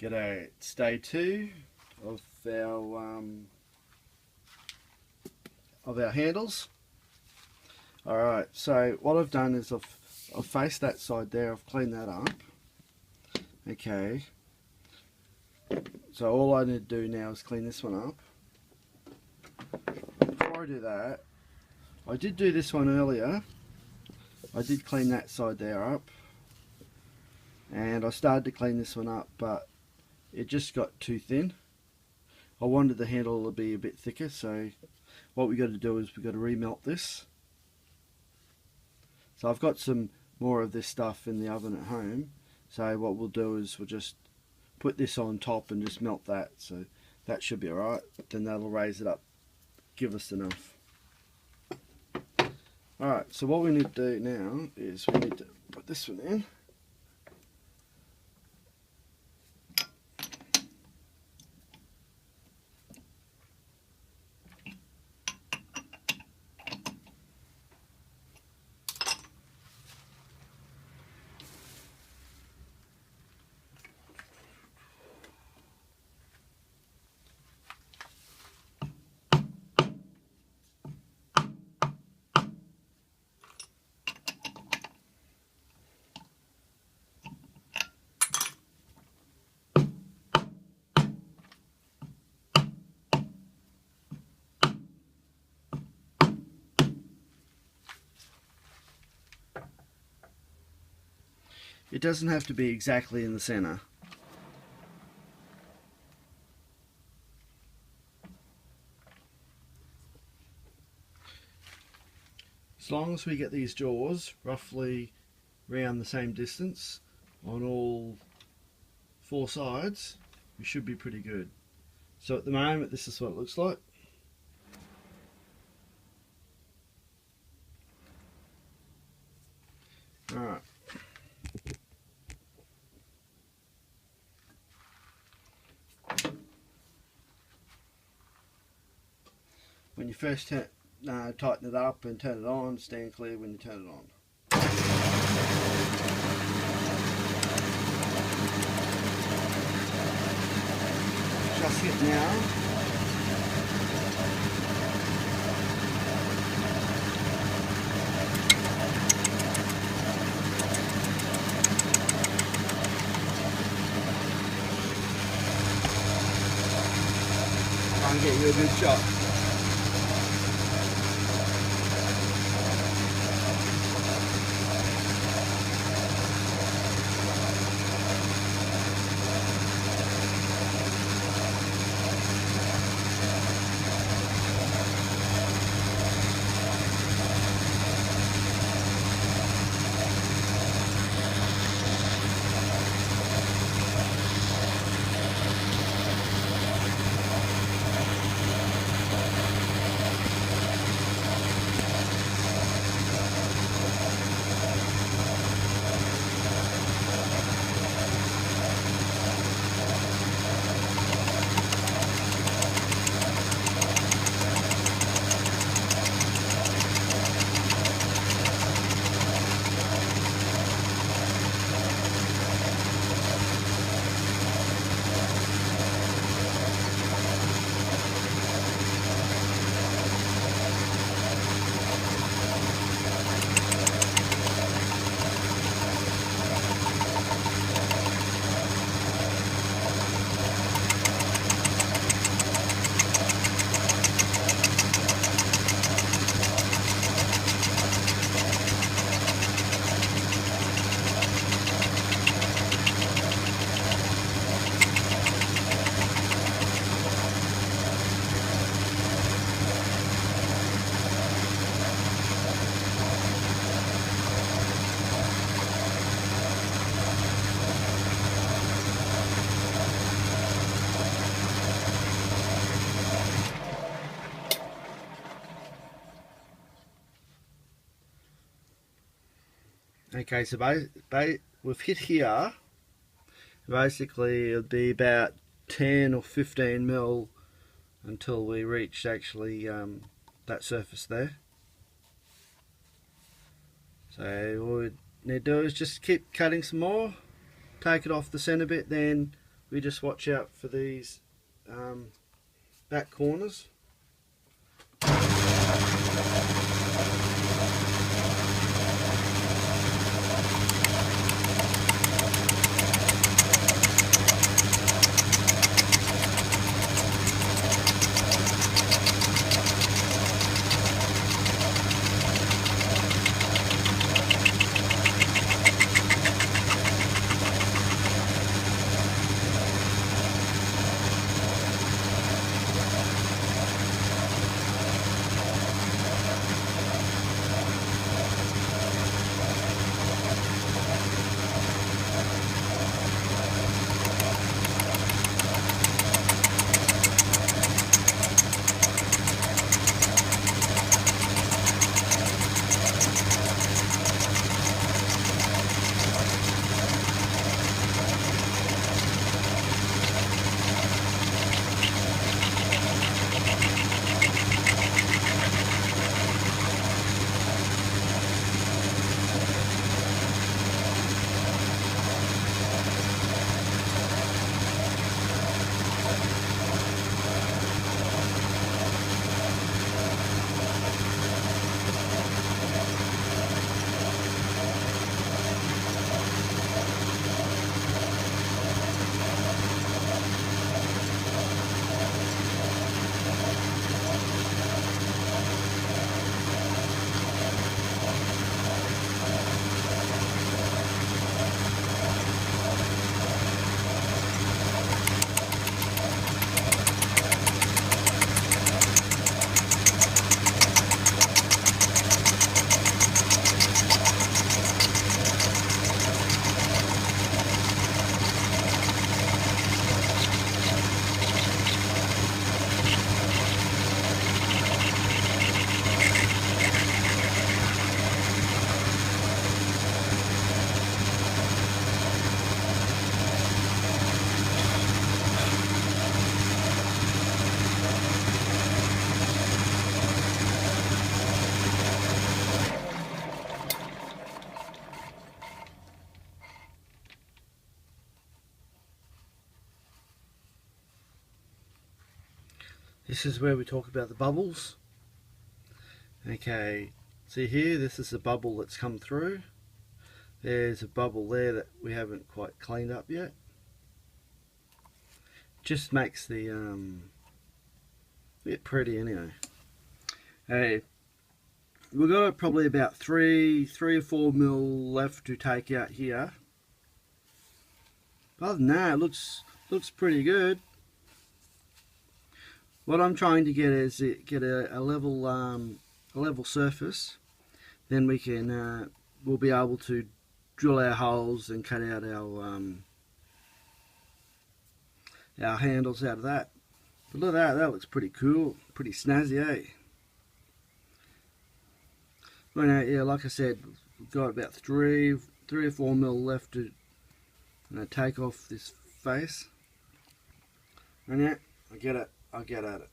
G'day, it's day 2 of our handles. Alright, so what I've done is I've faced that side there, I've cleaned that up. Okay, so all I need to do now is clean this one up. Before I do that, I did do this one earlier. I did clean that side there up, and I started to clean this one up, but it just got too thin. I wanted the handle to be a bit thicker, so what we got to do is we got to remelt this. So I've got some more of this stuff in the oven at home, so what we'll do is we'll just put this on top and just melt that, so that should be alright. Then that'll raise it up, give us enough. Alright, so what we need to do now is we need to put this one in. It doesn't have to be exactly in the center. As long as we get these jaws roughly around the same distance on all 4 sides, we should be pretty good. So at the moment this is what it looks like. Alright. When you first tighten it up and turn it on, stand clear when you turn it on. Just hit now. Try and get you a good shot. Okay, so we've hit here. Basically, it'll be about 10 or 15 mil until we reach actually that surface there. So what we need to do is just keep cutting some more, take it off the center bit, then we just watch out for these back corners. This is where we talk about the bubbles. Okay, see here, this is the bubble that's come through. There's a bubble there that we haven't quite cleaned up yet. Just makes the bit pretty anyway. Hey, we've got probably about 3 or 4 mil left to take out here. But other than that, it looks pretty good. What I'm trying to get is get a level surface. Then we can we'll be able to drill our holes and cut out our handles out of that. But look at that, that looks pretty cool, pretty snazzy, eh? Well, now, yeah, like I said, we've got about 3 or 4 mil left to take off this face. And yeah, I'll get at it.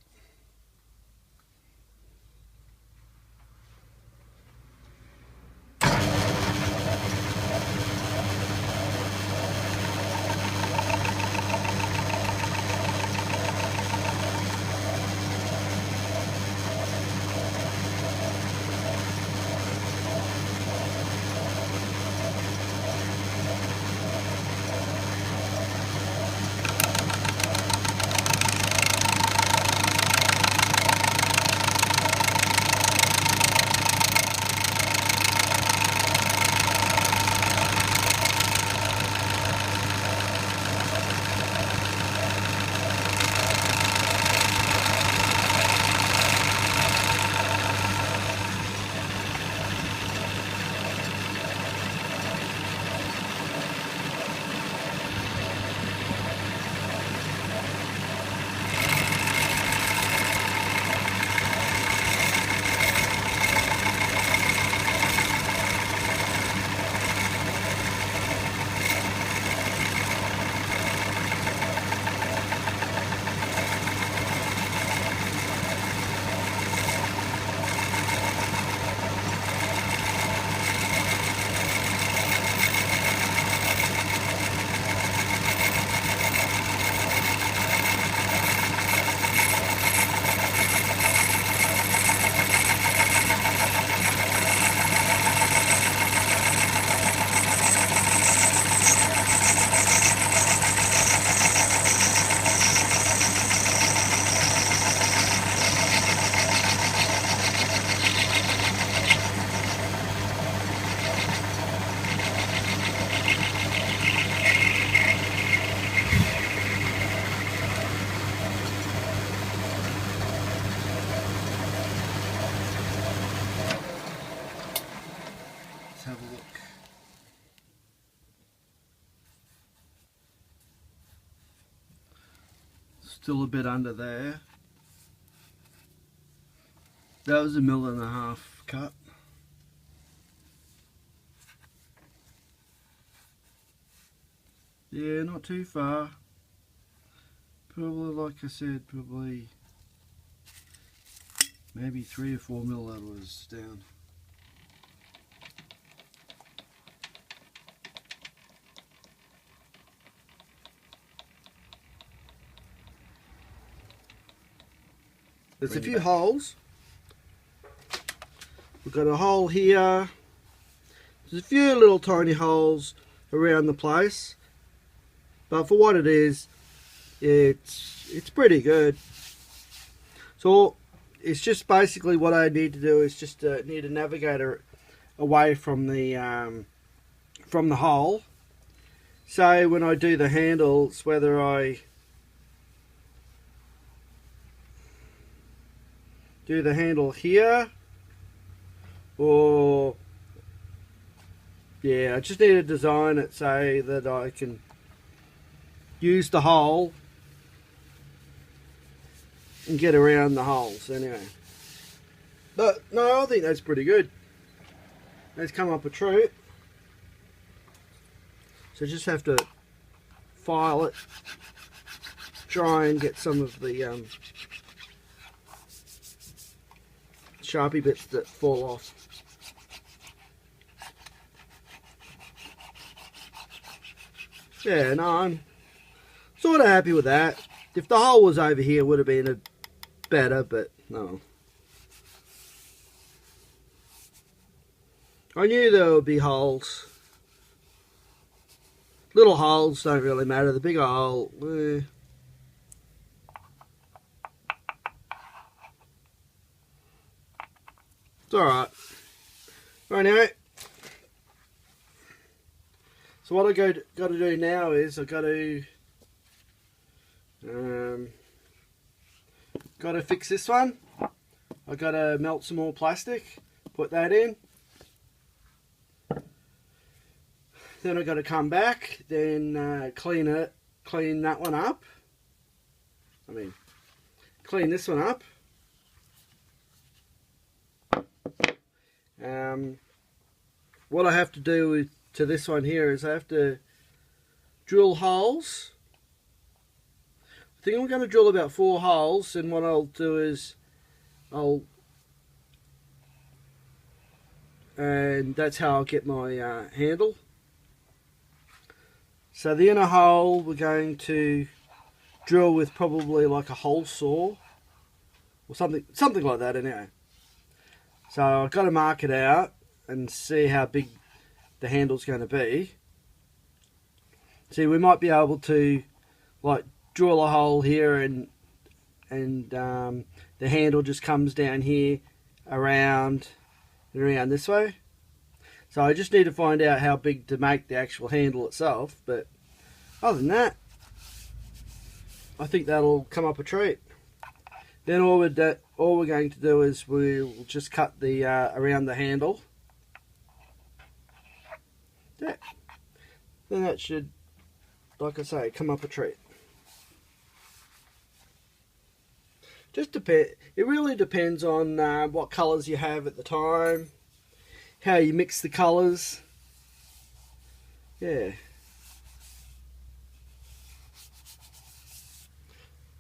Still a bit under there. That was 1.5 mil cut. Yeah, not too far. Probably, like I said, probably maybe 3 or 4 mil that was down. There's a few holes. We've got a hole here. There's a few little tiny holes around the place, but for what it is, it's pretty good. So it's just basically what I need to do is just need a navigator away from the hole. So when I do the handles, whether I do the handle here, or yeah, I just need to design it so that I can use the hole and get around the holes anyway. But no, I think that's pretty good. Let's come up a treat. So just have to file it, try and get some of the Sharpie bits that fall off. Yeah, no, I'm sort of happy with that. If the hole was over here, it would have been better, but no. I knew there would be holes. Little holes don't really matter. The bigger hole, it's alright. Right, anyway. So what I got to do now is I got to fix this one. I got to melt some more plastic, put that in. Then I got to come back, then clean that one up. Clean this one up. What I have to do to this one here is I have to drill holes. I think I'm going to drill about 4 holes, and what I'll do is and that's how I'll get my handle. So the inner hole we're going to drill with probably like a hole saw or something like that anyway. So I've got to mark it out and see how big the handle's going to be. See, we might be able to like drill a hole here and the handle just comes down here around and around this way. So I just need to find out how big to make the actual handle itself, but other than that, I think that'll come up a treat. Then all we're going to do is we'll just cut the around the handle. Yeah. Then that should, like I say, come up a treat. Just it really depends on what colours you have at the time, how you mix the colours. Yeah.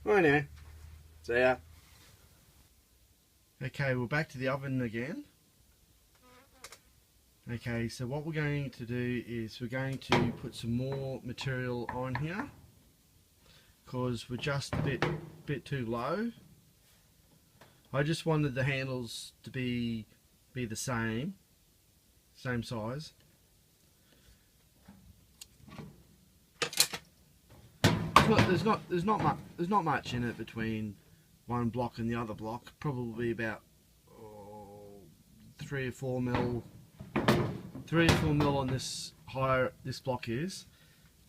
Right now. See ya. Okay, we're back to the oven again. Okay, so what we're going to do is we're going to put some more material on here because we're just a bit too low. I just wanted the handles to be the same size. There's not much in it between one block and the other block. Probably about 3 or 4 mil. 3 or 4 mil on this block is,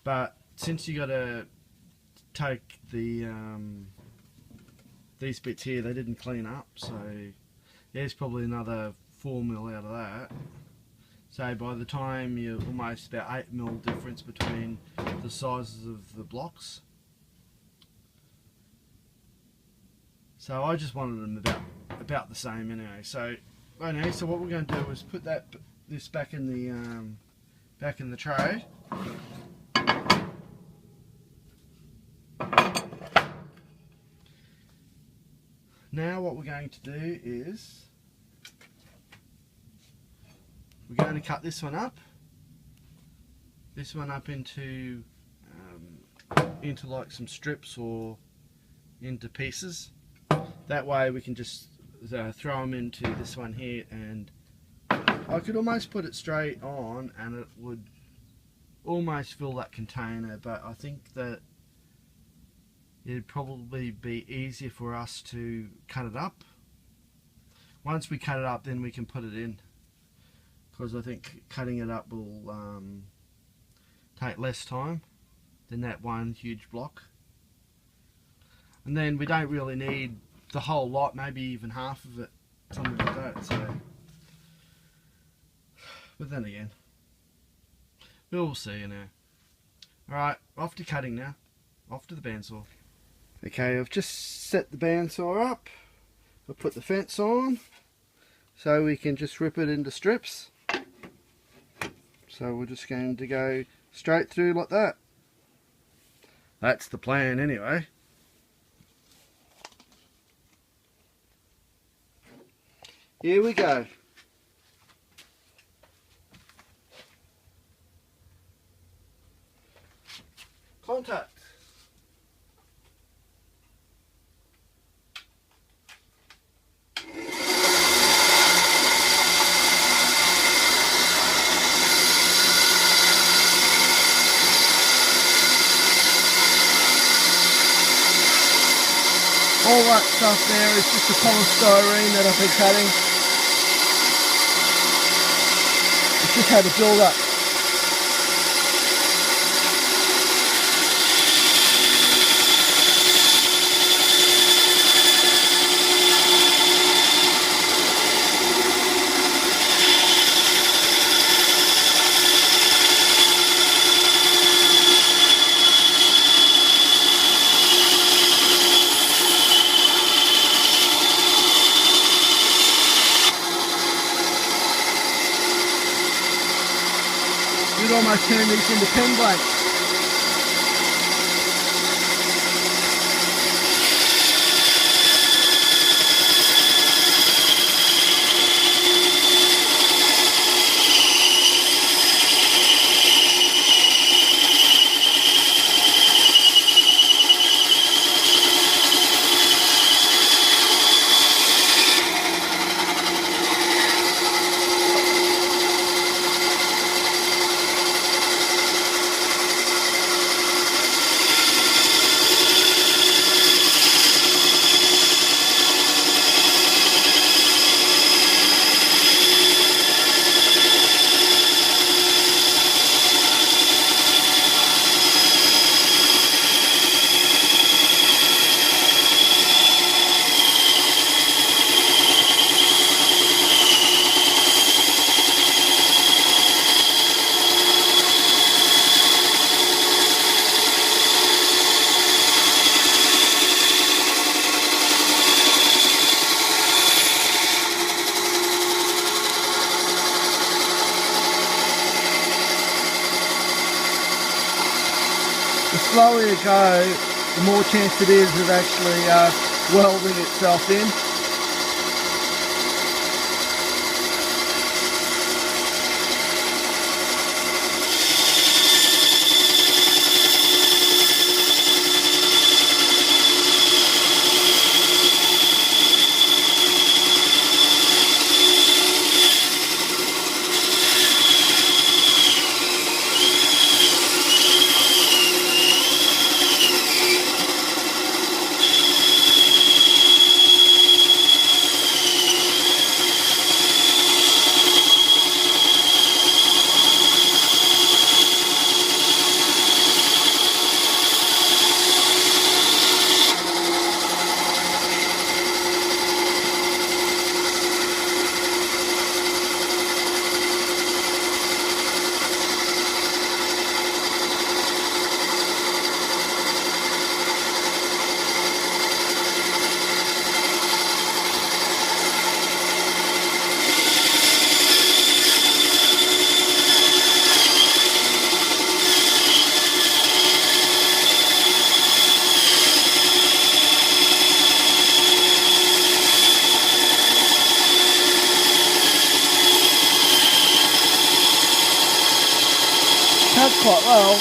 but since you got to take the these bits here, they didn't clean up, so there's probably another 4 mil out of that. So by the time you're almost about 8 mil difference between the sizes of the blocks. So I just wanted them about the same anyway. So anyway, so what we're going to do is put this back in the tray. Now what we're going to do is we're going to cut this one up into like some strips or into pieces. That way we can just throw them into this one here, and I could almost put it straight on and it would almost fill that container, but I think that it'd probably be easier for us to cut it up. Once we cut it up, then we can put it in, because I think cutting it up will take less time than that one huge block. And then we don't really need the whole lot, maybe even half of it, something like that. So, but then again, we'll see, you know. Alright, off to cutting now, off to the bandsaw. Okay, I've just set the bandsaw up. I've put the fence on so we can just rip it into strips. So we're just going to go straight through like that. That's the plan anyway. Here we go. Contact. All that stuff there is just the polystyrene that I've been cutting. It's just had a build up. You'd almost turn these into pen blades. The slower you go, the more chance it is of actually welding itself in. quite well.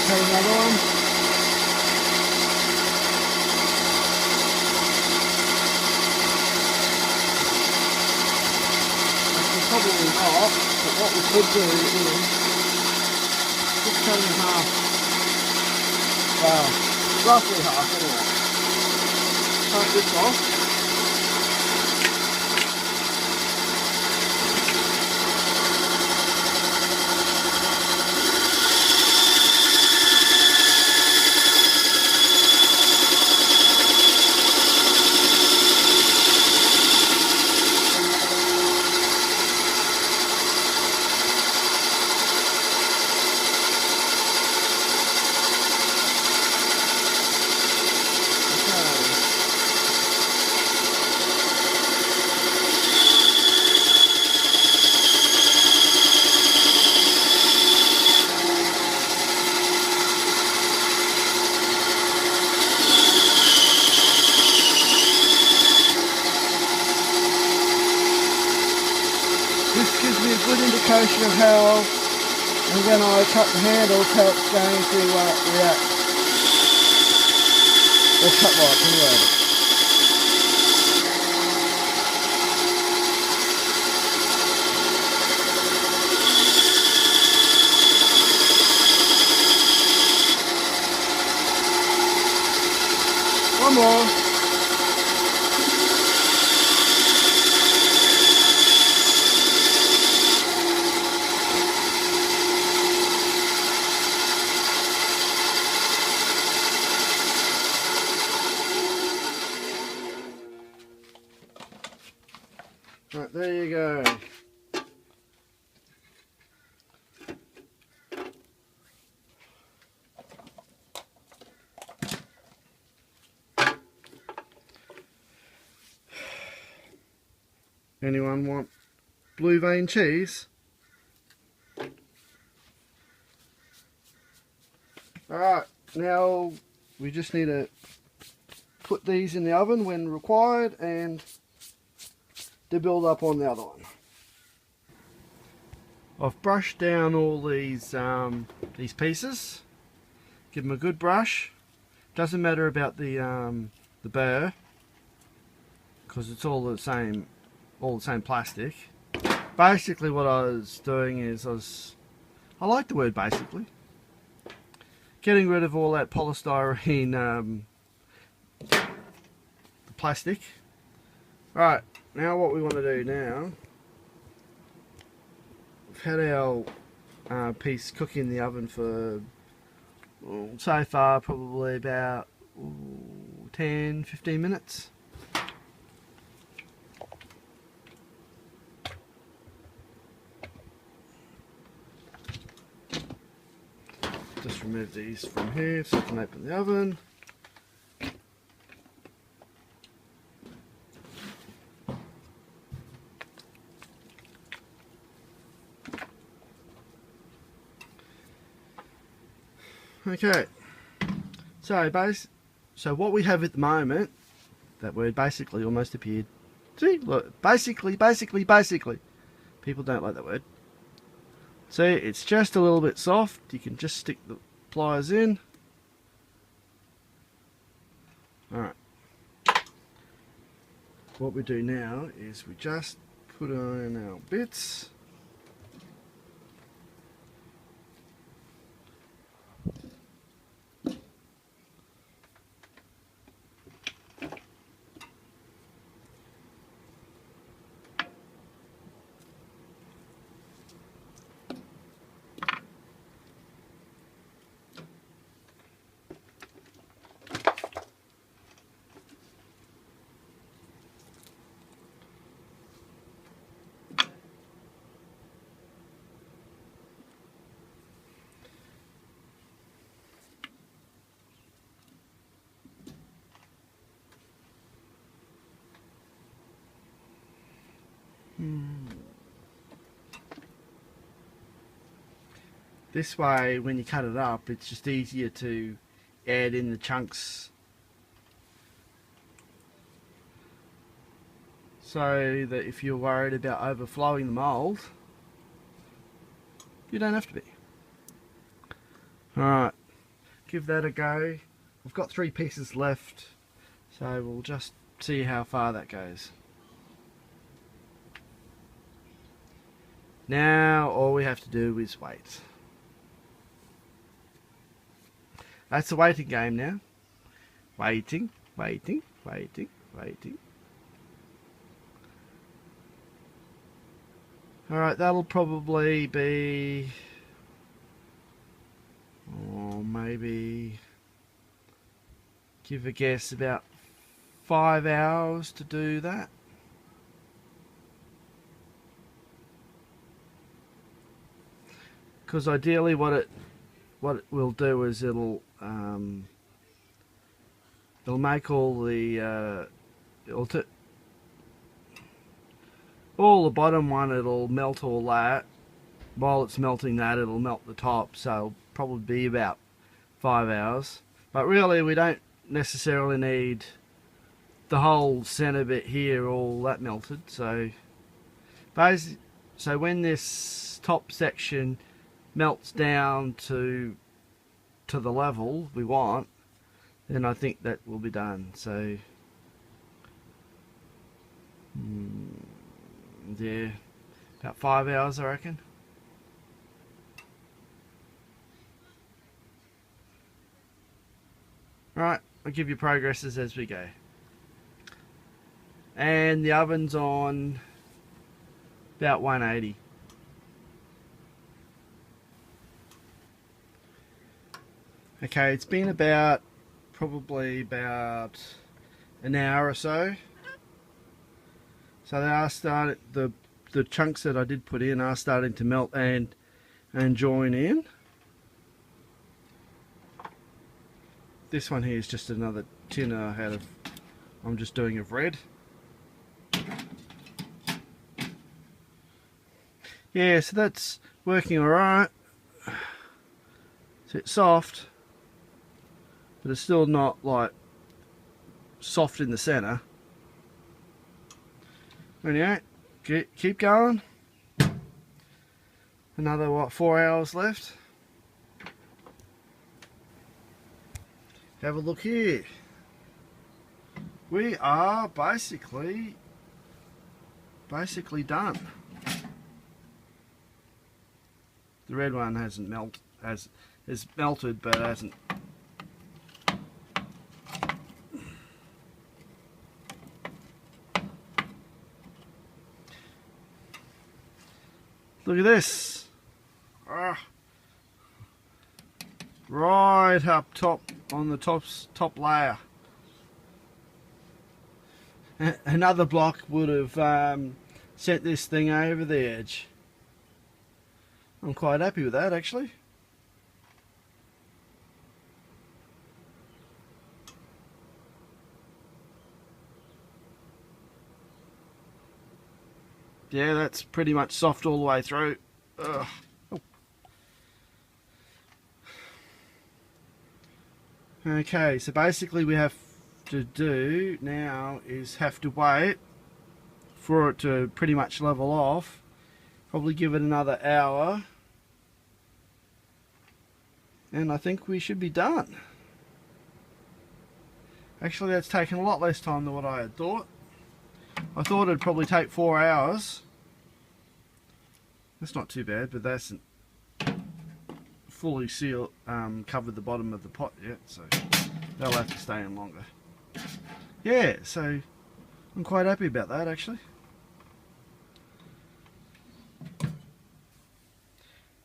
Another one. Actually, probably not, but what we could do is just cut in half. Well, roughly half anyway. Cut this off. This gives me a good indication of how, and when I cut the handles, how it's going to react. Let's cut right anyway. One more. Right, there you go. Anyone want blue vein cheese? Alright, now we just need to put these in the oven when required and to build up on the other one. I've brushed down all these pieces. Give them a good brush. Doesn't matter about the burr because it's all the same plastic. Basically, what I was doing is I like the word basically. Getting rid of all that polystyrene plastic. Right. Now what we want to do now, we've had our piece cooking in the oven for so far probably about 10-15 minutes. Just remove these from here so I can open the oven. Okay, so what we have at the moment, that word basically almost appeared. See, look, basically. People don't like that word. See, it's just a little bit soft. You can just stick the pliers in. Alright. What we do now is we just put on our bits. This way, when you cut it up, it's just easier to add in the chunks, so that if you're worried about overflowing the mould, you don't have to be. Alright, give that a go. I've got 3 pieces left, so we'll just see how far that goes. Now all we have to do is wait. That's the waiting game now. Waiting, waiting, waiting, waiting. Alright, that'll probably be, or maybe, give a guess, about 5 hours to do that. Because ideally what it will do is it'll make all the all the bottom one, it'll melt all that. While it's melting that, it'll melt the top, so it'll probably be about 5 hours. But really we don't necessarily need the whole center bit here all that melted. So when this top section melts down to the level we want, then I think that will be done. So yeah, about 5 hours I reckon. Right, I'll give you progresses as we go. And the oven's on about 180. Okay, it's been probably about an hour or so. So they are starting, the chunks that I did put in are starting to melt and join in. This one here is just another tin I'm just doing of red. Yeah, so that's working alright. So it's soft, but it's still not like soft in the center. Anyway, keep going. Another, what, 4 hours left. Have a look here. We are basically done. The red one hasn't melted, has melted, but hasn't. Look at this. Right up top on the top layer. Another block would have sent this thing over the edge. I'm quite happy with that, actually. Yeah, that's pretty much soft all the way through. Ugh. Oh. Okay, so basically we have to do now is have to wait for it to pretty much level off. Probably give it another hour. And I think we should be done. Actually, that's taken a lot less time than what I had thought. I thought it'd probably take 4 hours. That's not too bad, but that's fully sealed, covered the bottom of the pot yet, so they'll have to stay in longer. Yeah, so I'm quite happy about that, actually.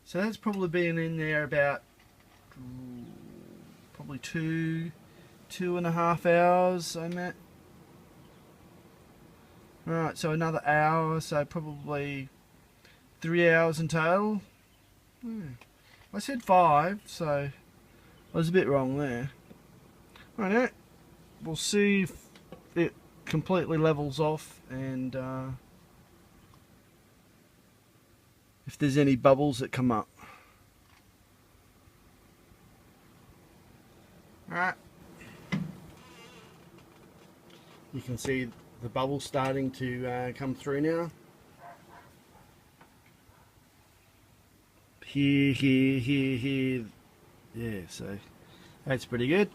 So that's probably been in there about probably two and a half hours, I meant. Right, so another hour, so probably 3 hours in total. I said 5, so I was a bit wrong there. Right, we'll see if it completely levels off and if there's any bubbles that come up. You can see the bubbles starting to come through now. Here. Yeah, so that's pretty good.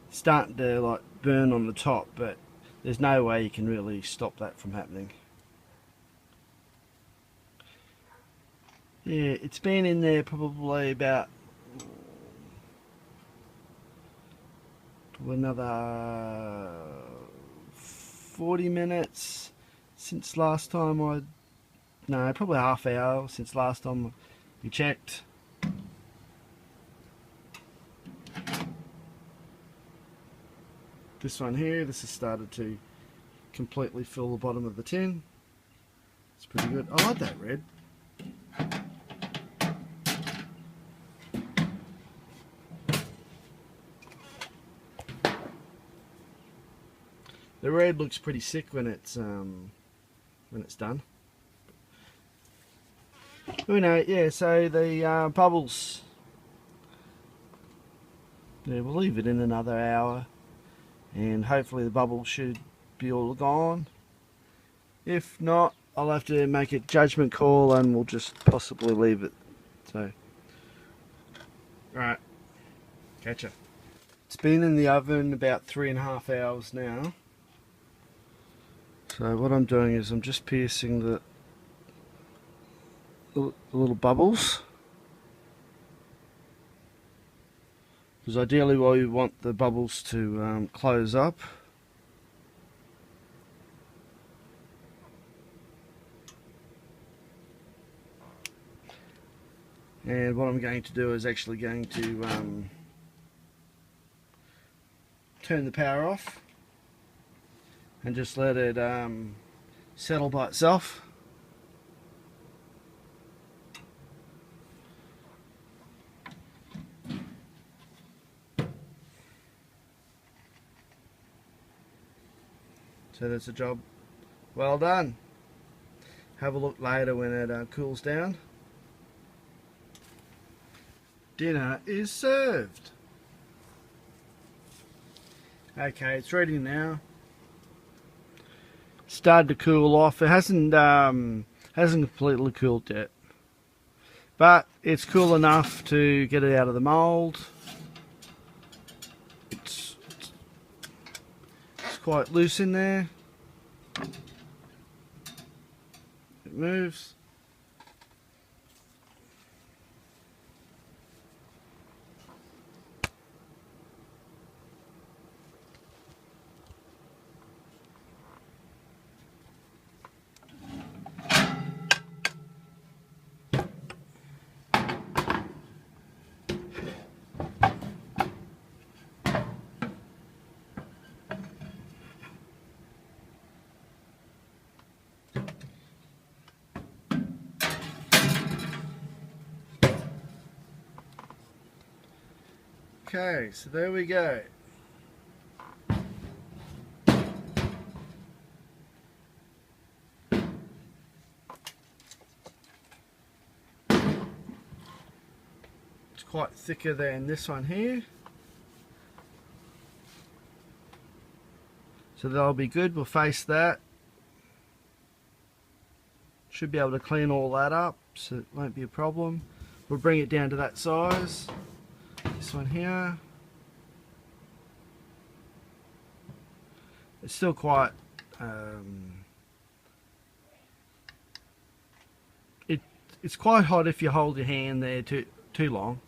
It's starting to like burn on the top, but there's no way you can really stop that from happening. Yeah, it's been in there probably about another 40 minutes since last time no, probably half hour since last time we checked. This one here, this has started to completely fill the bottom of the tin. It's pretty good. I like that red. The red looks pretty sick when it's done. You know, yeah. So the bubbles. Yeah, we'll leave it in another hour, and hopefully the bubbles should be all gone. If not, I'll have to make a judgment call, and we'll just possibly leave it. So, right, catch ya. It's been in the oven about 3.5 hours now. So what I'm doing is I'm just piercing the little bubbles, because ideally we want the bubbles to close up. And what I'm going to do is actually going to turn the power off and just let it settle by itself. So that's a job well done. Have a look later when it cools down. Dinner is served. Okay, it's ready now. Started to cool off. It hasn't completely cooled yet, but it's cool enough to get it out of the mold. It's quite loose in there. It moves. Okay, so there we go. It's quite thicker than this one here. So that'll be good. We'll face that. Should be able to clean all that up, so it won't be a problem. We'll bring it down to that size. This one here. It's still quite it's quite hot if you hold your hand there too long.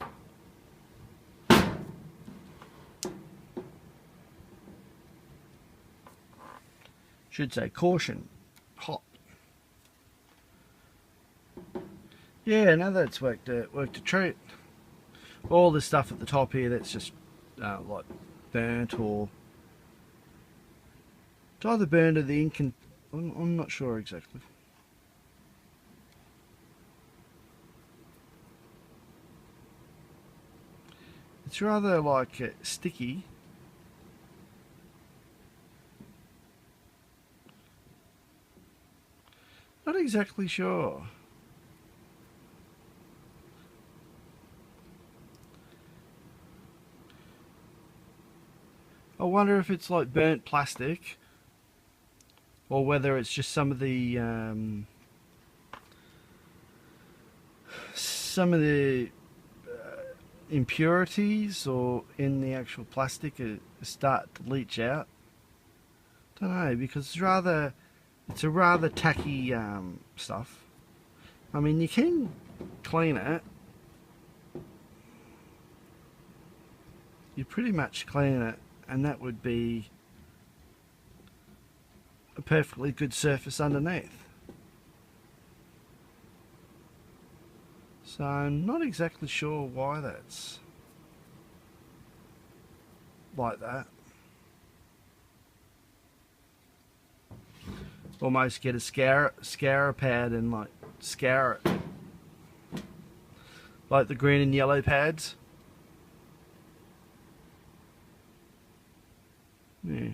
Should say caution, hot. Yeah, now that's worked a treat. All this stuff at the top here that's just like burnt, or it's either burnt or the ink and I'm not sure exactly. It's rather like sticky. Not exactly sure. I wonder if it's like burnt plastic, or whether it's just some of the impurities or in the actual plastic start to leach out. Don't know, because it's a rather tacky stuff. I mean, you can clean it. You pretty much clean it, and that would be a perfectly good surface underneath. So I'm not exactly sure why that's like that. Almost get a scour pad and like scour it, like the green and yellow pads. Yeah.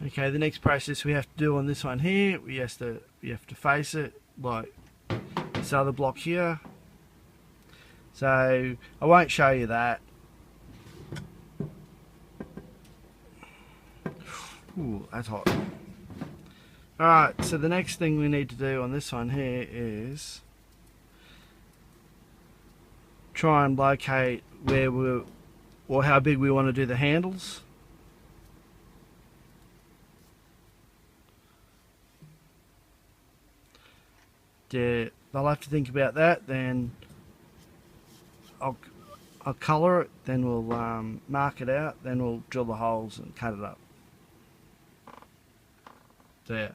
Okay, the next process we have to do on this one here, we have to face it like this other block here. So I won't show you that. Ooh, that's hot. Alright, so the next thing we need to do on this one here is try and locate where or how big we want to do the handles. Yeah, I'll have to think about that. Then I'll colour it. Then we'll mark it out. Then we'll drill the holes and cut it up. So yeah.